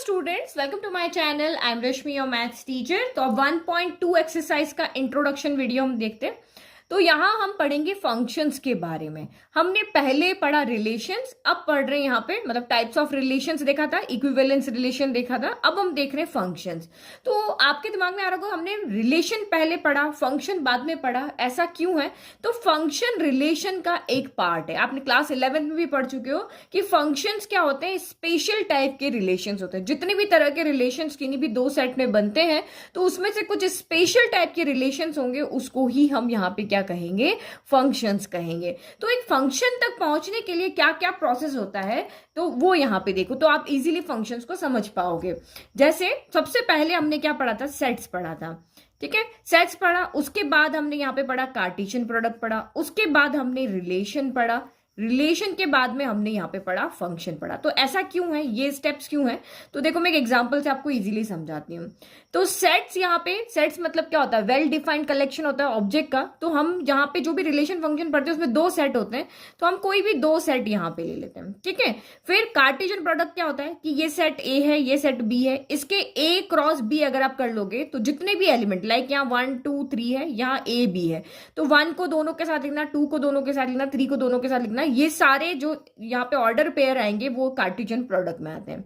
Students, welcome to my channel. I am Rashmi, your maths teacher. तो अब 1.2 exercise का introduction video हम देखते हैं। तो यहाँ हम पढ़ेंगे फंक्शंस के बारे में। हमने पहले पढ़ा रिलेशंस, अब पढ़ रहे हैं यहाँ पे मतलब टाइप्स ऑफ रिलेशंस देखा था, इक्विवेलेंस रिलेशन देखा था, अब हम देख रहे हैं फंक्शंस। तो आपके दिमाग में आ रहा होगा हमने रिलेशन पहले पढ़ा, फंक्शन बाद में पढ़ा, ऐसा क्यों है? तो फंक्शन रिलेशन का एक पार्ट है। आपने क्लास 11 में भी पढ़ चुके हो कि फंक्शंस क्या होते हैं, स्पेशल टाइप के रिलेशंस होते हैं। जितने भी तरह के रिलेशंस किन्हीं भी दो सेट में बनते हैं तो उसमें से कुछ स्पेशल टाइप के रिलेशंस होंगे, उसको ही हम यहाँ पे क्या कहेंगे, फंक्शंस कहेंगे। तो एक फंक्शन तक पहुंचने के लिए क्या क्या प्रोसेस होता है तो वो यहां पे देखो, तो आप इजीली फंक्शंस को समझ पाओगे। जैसे सबसे पहले हमने क्या पढ़ा था, सेट्स पढ़ा था, ठीक है। सेट्स पढ़ा, उसके बाद हमने यहाँ पे पढ़ा कार्टेशियन प्रोडक्ट पढ़ा, उसके बाद हमने रिलेशन पढ़ा, रिलेशन के बाद में हमने यहाँ पे पढ़ा फंक्शन पढ़ा। तो ऐसा क्यों है, ये स्टेप्स क्यों है? तो देखो मैं एक एग्जांपल से आपको इजीली समझाती हूँ। तो सेट्स, यहाँ पे सेट्स मतलब क्या होता है, वेल डिफाइंड कलेक्शन होता है ऑब्जेक्ट का। तो हम यहाँ पे जो भी रिलेशन फंक्शन पढ़ते हैं उसमें दो सेट होते हैं, तो हम कोई भी दो सेट यहाँ पे ले लेते हैं, ठीक है। फिर कार्टेशियन प्रोडक्ट क्या होता है कि ये सेट ए है, ये सेट बी है, इसके ए क्रॉस बी अगर आप कर लोगे तो जितने भी एलिमेंट लाइक यहाँ 1 2 3 है, यहाँ ए बी है, तो 1 को दोनों के साथ लिखना, 2 को दोनों के साथ लिखना, 3 को दोनों के साथ लिखना, ये सारे जो यहाँ पे ऑर्डर पेयर आएंगे वो कार्टेशियन प्रोडक्ट में आते हैं।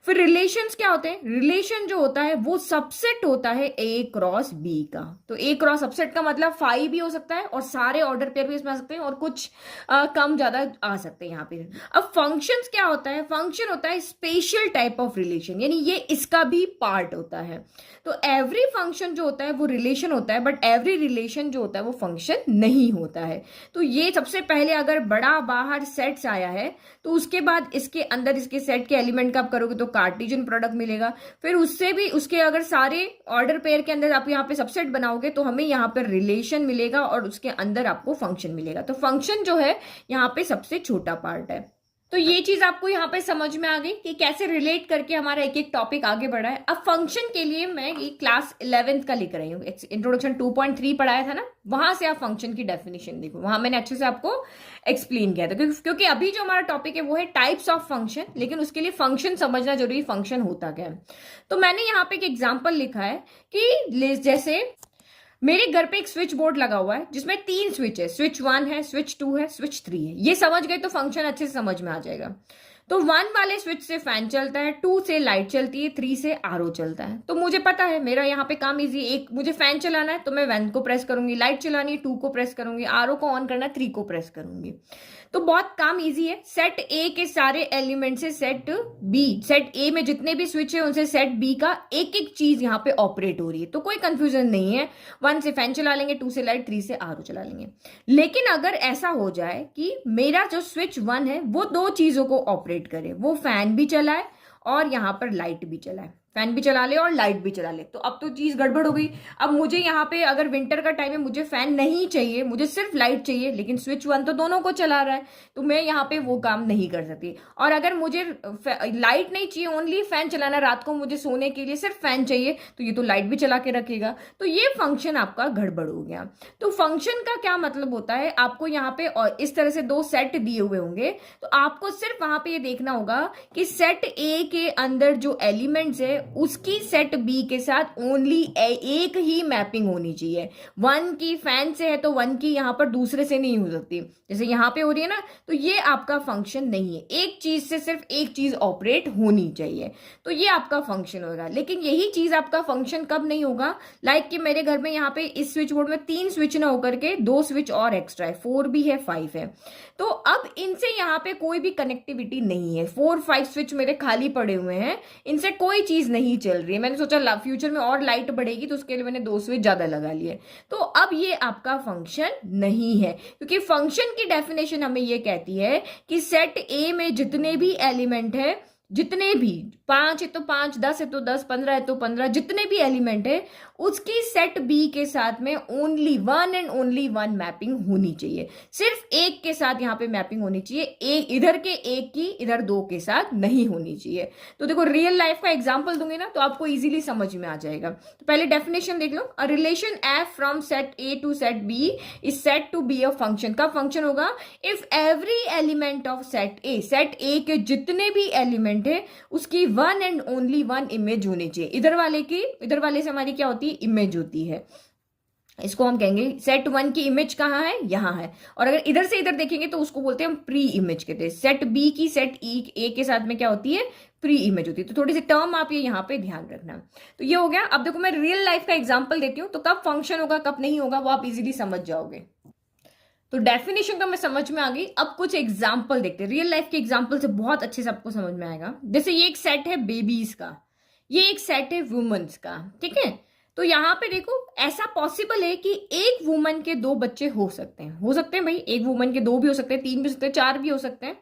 फिर रिलेशंस क्या होते हैं, रिलेशन जो होता है वो सबसेट होता है ए क्रॉस बी का। तो ए क्रॉस सबसेट का मतलब 5 भी हो सकता है और सारे ऑर्डर पेयर भी इसमें आ सकते हैं और कुछ कम ज्यादा आ सकते हैं यहाँ पे। अब फंक्शंस क्या होता है, फंक्शन होता है स्पेशल टाइप ऑफ रिलेशन, यानी ये इसका भी पार्ट होता है। तो एवरी फंक्शन जो होता है वो रिलेशन होता है, बट एवरी रिलेशन जो होता है वो फंक्शन नहीं होता है। तो ये सबसे पहले अगर बड़ा बाहर सेट्स आया है तो उसके बाद इसके अंदर इसके सेट के एलिमेंट का आप करोगे तो कार्टेशियन प्रोडक्ट मिलेगा। फिर उससे भी उसके अगर सारे ऑर्डर पेयर के अंदर आप यहाँ पे सबसेट बनाओगे तो हमें यहाँ पर रिलेशन मिलेगा और उसके अंदर आपको फंक्शन मिलेगा। तो फंक्शन जो है यहाँ पे सबसे छोटा पार्ट है। तो ये चीज आपको यहाँ पे समझ में आ गई कि कैसे रिलेट करके हमारा एक एक टॉपिक आगे बढ़ा है। अब फंक्शन के लिए मैं ये क्लास 11th का लिख रही हूँ, इंट्रोडक्शन 2.3 पढ़ाया था ना, वहां से आप फंक्शन की डेफिनेशन देखो, वहां मैंने अच्छे से आपको एक्सप्लेन किया था। क्योंकि अभी जो हमारा टॉपिक है वो है टाइप्स ऑफ फंक्शन, लेकिन उसके लिए फंक्शन समझना जरूरी, फंक्शन होता क्या है। तो मैंने यहाँ पे एक एग्जाम्पल लिखा है कि जैसे मेरे घर पे एक स्विच बोर्ड लगा हुआ है जिसमें 3 स्विच है, स्विच 1 है, स्विच 2 है, स्विच 3 है। ये समझ गए तो फंक्शन अच्छे से समझ में आ जाएगा। तो 1 वाले स्विच से फैन चलता है, 2 से लाइट चलती है, 3 से आरओ चलता है। तो मुझे पता है मेरा यहाँ पे काम इजी है। एक मुझे फैन चलाना है तो मैं 1 को प्रेस करूंगी, लाइट चलानी है 2 को प्रेस करूंगी, आरओ को ऑन करना है 3 को प्रेस करूंगी। तो बहुत काम इजी है। सेट ए के सारे एलिमेंट से सेट बी, सेट ए में जितने भी स्विच है उनसे सेट बी का एक एक चीज यहाँ पे ऑपरेट हो रही है, तो कोई कंफ्यूजन नहीं है। 1 से फैन चला लेंगे, 2 से लाइट, 3 से आरओ चला लेंगे। लेकिन अगर ऐसा हो जाए कि मेरा जो स्विच 1 है वो दो चीजों को ऑपरेट करे, वो फैन भी चलाए और यहां पर लाइट भी चलाए, फैन भी चला ले और लाइट भी चला ले, तो अब तो चीज गड़बड़ हो गई। अब मुझे यहाँ पे अगर विंटर का टाइम है, मुझे फैन नहीं चाहिए, मुझे सिर्फ लाइट चाहिए, लेकिन स्विच 1 तो दोनों को चला रहा है, तो मैं यहाँ पे वो काम नहीं कर सकती। और अगर मुझे लाइट नहीं चाहिए, ओनली फैन चलाना, रात को मुझे सोने के लिए सिर्फ फैन चाहिए, तो ये तो लाइट भी चला के रखेगा, तो ये फंक्शन आपका गड़बड़ हो गया। तो फंक्शन का क्या मतलब होता है, आपको यहाँ पे और इस तरह से दो सेट दिए हुए होंगे, तो आपको सिर्फ वहां पे ये देखना होगा कि सेट ए के अंदर जो एलिमेंट्स है उसकी सेट बी के साथ ओनली एक ही मैपिंग होनी चाहिए। 1 की फैन से है तो 1 की यहां पर दूसरे से नहीं हो सकती, जैसे यहां पे हो रही है ना, तो ये आपका फंक्शन नहीं है। एक चीज से सिर्फ एक चीज ऑपरेट होनी चाहिए, तो ये आपका फंक्शन होगा। लेकिन यही चीज आपका फंक्शन कब नहीं होगा, लाइक कि मेरे घर में यहाँ पे इस स्विच बोर्ड में 3 स्विच ना होकर के 2 स्विच और एक्स्ट्रा है, 4 भी है, 5 है, तो अब इनसे यहाँ पे कोई भी कनेक्टिविटी नहीं है। 4 5 स्विच मेरे खाली पड़े हुए हैं, इनसे कोई चीज नहीं चल रही है। मैंने सोचा फ्यूचर में और लाइट बढ़ेगी तो उसके लिए मैंने 2 स्विच ज्यादा लगा लिए, तो अब ये आपका फंक्शन नहीं है। क्योंकि फंक्शन की डेफिनेशन हमें ये कहती है कि सेट ए में जितने भी एलिमेंट है, जितने भी 5 है तो 5, 10 है तो 10, 15 है तो 15, जितने भी एलिमेंट है उसकी सेट बी के साथ में ओनली 1 एंड ओनली 1 मैपिंग होनी चाहिए। सिर्फ एक के साथ यहाँ पे मैपिंग होनी चाहिए, एक इधर के एक की इधर 2 के साथ नहीं होनी चाहिए। तो देखो रियल लाइफ का एग्जांपल दूंगी ना तो आपको इजीली समझ में आ जाएगा। तो पहले डेफिनेशन देख लो, a relation f from set A to set B is said to be a function. का फंक्शन होगा if every element of set A के जितने भी एलिमेंट एलिमेंट है उसकी one and only one image होनी चाहिए। इधर वाले से हमारी क्या होती है, इमेज होती है। इसको हम कहेंगे सेट वन की इमेज कहाँ है, यहाँ है। और अगर इधर से इधर देखेंगे तो उसको बोलते हैं हम प्री इमेज कहते हैं। सेट बी की सेट ए के साथ में क्या होती है, प्री इमेज होती है। तो थोड़ी सी टर्म आप ये यहाँ पे ध्यान रखना। तो ये हो गया। अब देखो मैं रियल लाइफ का एग्जांपल देती हूँ, तो कब फंक्शन होगा कब नहीं होगा वो आप इजीली समझ जाओगे। तो डेफिनेशन तो मैं समझ में आ गई। अब कुछ एग्जाम्पल देखते हैं। रियल लाइफ के एग्जाम्पल से बहुत अच्छे से आपको समझ में आएगा। जैसे ये एक सेट है बेबीज का, ये एक सेट है वुमेन्स का, ठीक है। तो यहाँ पे देखो ऐसा पॉसिबल है कि एक वुमन के दो बच्चे हो सकते हैं भाई। एक वुमन के दो भी हो सकते हैं, तीन भी हो सकते हैं, चार भी हो सकते हैं।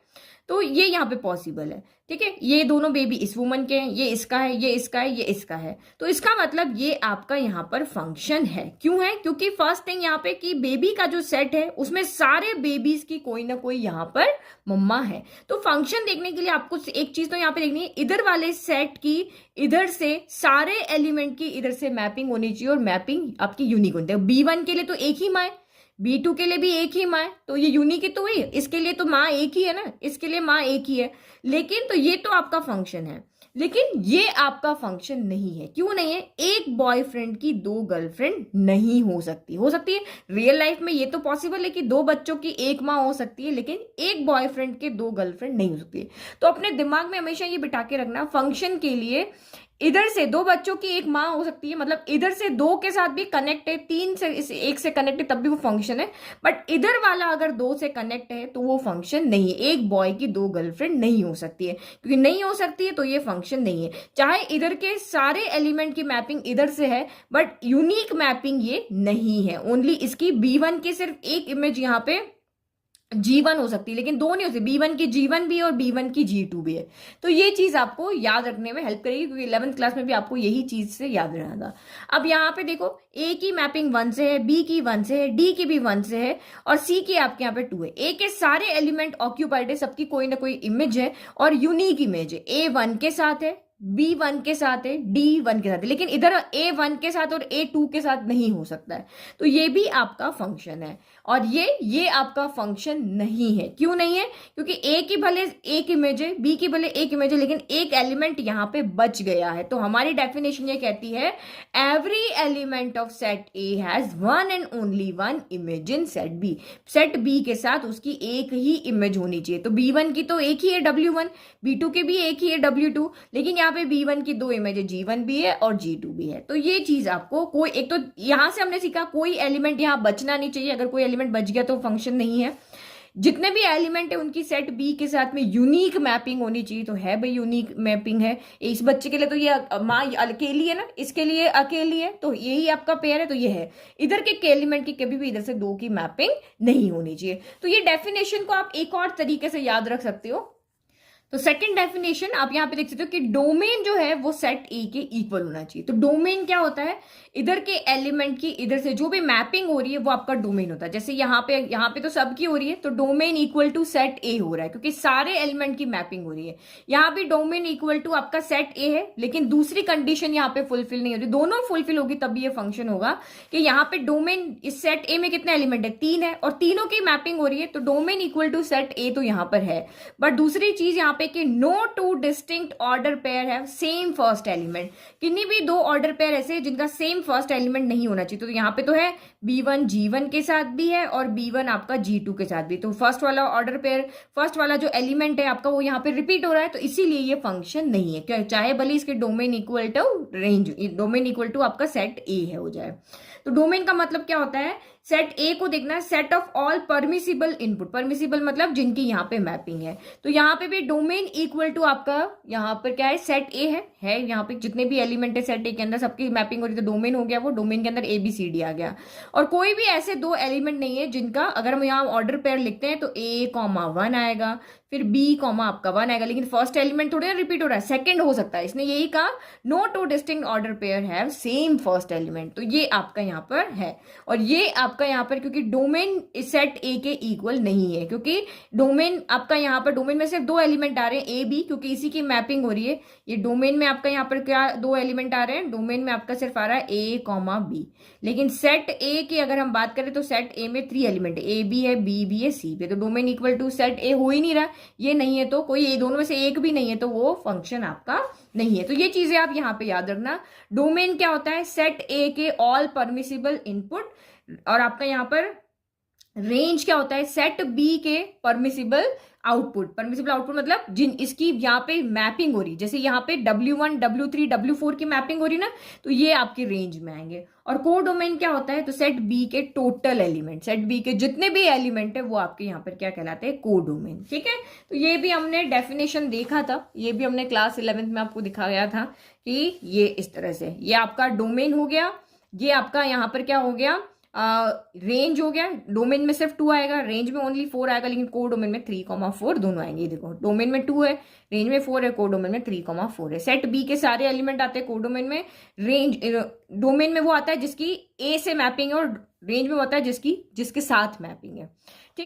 तो ये यहाँ पे पॉसिबल है, ठीक है। ये दोनों बेबी इस वुमन के हैं, ये इसका है, ये इसका है, ये इसका है। तो इसका मतलब ये आपका यहाँ पर फंक्शन है। क्यों है, क्योंकि फर्स्ट थिंग यहाँ पे कि बेबी का जो सेट है उसमें सारे बेबीज की कोई ना कोई यहाँ पर मम्मा है। तो फंक्शन देखने के लिए आपको एक चीज तो यहाँ पे देखनी है, इधर वाले सेट की इधर से सारे एलिमेंट की इधर से मैपिंग होनी चाहिए, और मैपिंग आपकी यूनिक होनी चाहिए। B1 के लिए तो एक ही माँ है, B2 के लिए भी एक ही माँ है, तो ये यूनिक ही तो हुई। इसके लिए तो माँ एक ही है ना, इसके लिए माँ एक ही है। लेकिन तो ये तो आपका फंक्शन है, लेकिन ये आपका फंक्शन नहीं है। क्यों नहीं है, एक बॉयफ्रेंड की दो गर्लफ्रेंड नहीं हो सकती। हो सकती है रियल लाइफ में, ये तो पॉसिबल है कि दो बच्चों की एक माँ हो सकती है, लेकिन एक बॉयफ्रेंड के दो गर्लफ्रेंड नहीं हो सकती है। तो अपने दिमाग में हमेशा ये बिठा के रखना, फंक्शन के लिए इधर से दो बच्चों की एक माँ हो सकती है, मतलब इधर से दो के साथ भी कनेक्ट है, तीन से एक से कनेक्ट है तब भी वो फंक्शन है। बट इधर वाला अगर दो से कनेक्ट है तो वो फंक्शन नहीं है। एक बॉय की दो गर्लफ्रेंड नहीं हो सकती है, क्योंकि नहीं हो सकती है तो ये फंक्शन नहीं है। चाहे इधर के सारे एलिमेंट की मैपिंग इधर से है, बट यूनिक मैपिंग ये नहीं है। ओनली इसकी B1 की सिर्फ एक इमेज यहाँ पे G1 हो सकती है, लेकिन दो नहीं हो सकती। B1 की G1 भी है और B1 की G2 भी है। तो ये चीज आपको याद रखने में हेल्प करेगी, क्योंकि 11th क्लास में भी आपको यही चीज से याद रहना था। अब यहाँ पे देखो A की मैपिंग 1 से है, B की 1 से है, D की भी 1 से है, और C की आपके यहाँ पे 2 है। A के सारे एलिमेंट ऑक्यूपाइड है, सबकी कोई ना कोई इमेज है और यूनिक इमेज है। A1 के साथ है, B1 के साथ है, D1 के साथ है, लेकिन इधर A1 के साथ और A2 के साथ नहीं हो सकता है। तो ये भी आपका फंक्शन है, और ये आपका फंक्शन नहीं है। क्यों नहीं है, क्योंकि A की भले एक इमेज है, B की भले एक इमेज है, लेकिन एक एलिमेंट यहां पे बच गया है। तो हमारी डेफिनेशन ये कहती है every element of set A has one and only one image in set B। Set B के साथ उसकी एक ही इमेज होनी चाहिए। तो B1 की तो एक ही है W1, B2 के भी एक ही है W2, लेकिन यहाँ पे B1 की दो इमेज है, G1 भी है और G2 भी है। तो ये चीज आपको कोई एक तो यहां से हमने सीखा कोई एलिमेंट यहां बचना नहीं चाहिए। अगर कोई एलिमेंट बच गया तो फंक्शन नहीं है। जितने भी एलिमेंट है उनकी सेट बी के साथ में यूनिक मैपिंग होनी चाहिए। तो है भाई यूनिक मैपिंग है। इस बच्चे के लिए तो ये माँ अकेली है ना, इसके लिए अकेली है, तो यही आपका पेयर है। तो ये है, इधर के एलिमेंट की कभी भी इधर से दो की मैपिंग नहीं होनी चाहिए। तो ये डेफिनेशन को आप एक और तरीके से याद रख सकते हो। तो सेकंड डेफिनेशन आप यहां पे देख सकते हो कि डोमेन जो है वो सेट ए के इक्वल होना चाहिए। तो डोमेन क्या होता है, इधर के एलिमेंट की इधर से जो भी मैपिंग हो रही है वो आपका डोमेन होता है। जैसे यहाँ पे तो सबकी हो रही है, तो domain equal to set A हो रहा है, क्योंकि सारे एलिमेंट की मैपिंग हो रही है। यहाँ पे डोमेन इक्वल टू आपका सेट ए है, लेकिन दूसरी कंडीशन यहाँ पे फुलफिल नहीं हो रही। दोनों फुलफिल होगी तभी ये फंक्शन होगा कि यहाँ पे डोमेन इस सेट ए में कितने एलिमेंट है, 3 है, और तीनों की मैपिंग हो रही है। तो domain equal to set A तो यहाँ पर है। बट दूसरी चीज यहाँ पे कि no two distinct order pair है सेम फर्स्ट एलिमेंट। किन्हीं भी दो ऑर्डर पेयर ऐसे जिनका सेम फर्स्ट एलिमेंट नहीं होना चाहिए। तो यहाँ पे तो है B1 G1 के साथ भी है और B1 आपका G2 के साथ भी। तो फर्स्ट वाला ऑर्डर पेयर, फर्स्ट वाला जो एलिमेंट है आपका वो यहाँ पे रिपीट हो रहा है, तो इसीलिए ये फंक्शन नहीं है। क्या चाहे भले इसके domain equal to range, domain equal to आपका सेट ए है हो जाए। तो डोमेन का मतलब क्या होता है, सेट ए को देखना है set of all permissible input. Permissible मतलब जिनकी यहाँ पे मैपिंग है। तो यहाँ पे भी डोमेन इक्वल टू आपका यहाँ पर क्या है, सेट ए है यहाँ पे जितने भी एलिमेंट है सेट ए के अंदर सबकी मैपिंग हो रही है। तो डोमेन हो गया, वो डोमेन के अंदर ABCD आ गया। और कोई भी ऐसे दो एलिमेंट नहीं है जिनका अगर हम यहाँ ऑर्डर पेयर लिखते हैं तो A,1 आएगा, फिर B, आपका 1 आएगा। लेकिन फर्स्ट एलिमेंट थोड़ी ना रिपीट हो रहा है, सेकंड हो सकता है। इसने यही कहा no two distinct order pair have same first element. तो ये आपका यहाँ पर है, और ये आपका यहाँ पर क्योंकि डोमेन सेट ए के इक्वल नहीं है, क्योंकि डोमेन आपका यहाँ पर डोमेन में सिर्फ दो एलिमेंट आ रहे हैं A, B, क्योंकि इसी की मैपिंग हो रही है। ये डोमेन में आपका यहाँ पर क्या दो एलिमेंट आ रहे हैं, डोमेन में आपका सिर्फ आ रहा है A, B। लेकिन सेट ए की अगर हम बात करें तो सेट ए में 3 एलिमेंट है, A, B है, B है, C पे। तो domain equal to set A हो ही नहीं रहा, ये नहीं है तो कोई ये दोनों में से एक भी नहीं है तो वो फंक्शन आपका नहीं है। तो ये चीजें आप यहाँ पे याद रखना। डोमेन क्या होता है, सेट ए के ऑल परमिसिबल इनपुट, और आपका यहाँ पर रेंज क्या होता है, सेट बी के परमिसिबल आउटपुट। परमिसिबल आउटपुट मतलब जिन इसकी यहाँ पे मैपिंग हो रही, जैसे यहाँ पे W1 W3 W4 की मैपिंग हो रही ना, तो ये आपके रेंज में आएंगे। और को डोमेन क्या होता है, तो सेट बी के टोटल एलिमेंट, सेट बी के जितने भी एलिमेंट है वो आपके यहाँ पर क्या कहलाते हैं, को डोमेन। ठीक है, तो ये भी हमने डेफिनेशन देखा था, ये भी हमने क्लास 11th में आपको दिखाया था कि ये इस तरह से, ये आपका डोमेन हो गया, ये आपका यहाँ पर क्या हो गया, रेंज हो गया। डोमेन में सिर्फ 2 आएगा, रेंज में ओनली 4 आएगा, लेकिन को डोमेन में 3,4 दोनों आएंगे। ये देखो, डोमेन में 2 है, रेंज में 4 है, को डोमेन में 3,4 है। सेट बी के सारे एलिमेंट आते हैं को डोमेन में। रेंज डोमेन में वो आता है जिसकी ए से मैपिंग है, और रेंज में वो आता है जिसके साथ मैपिंग है।